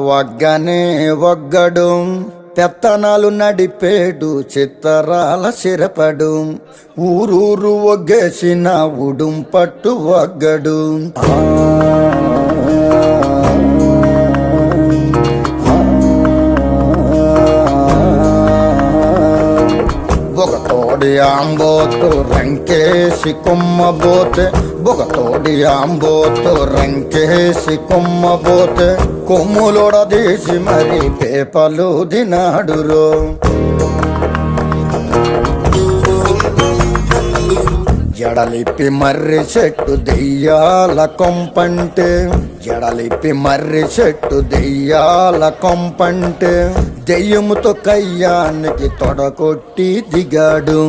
వగ్గనే వగ్గడు పెత్తనాలు నడిపేడు చిత్తరాల సిరపడు ఊరూరు ఒగ్గేసిన ఉడుం పట్టు వగ్గడు బొగతోడి ఆంబోతు రంకేసి కొమ్మబోతే బొగతోడి ఆంబోతు రంకేసి కొమ్మబోతే కొమ్ములొడదీసి మరి పేపలు దినాడురో జడలిప్పి మర్రి చెట్టు దెయ్యాల కొంపంటే జడలిప్పి మర్రి చెట్టు దెయ్యాల కొంపంటే దెయ్యముతో కయ్యానికి తొడకొట్టి దిగాడు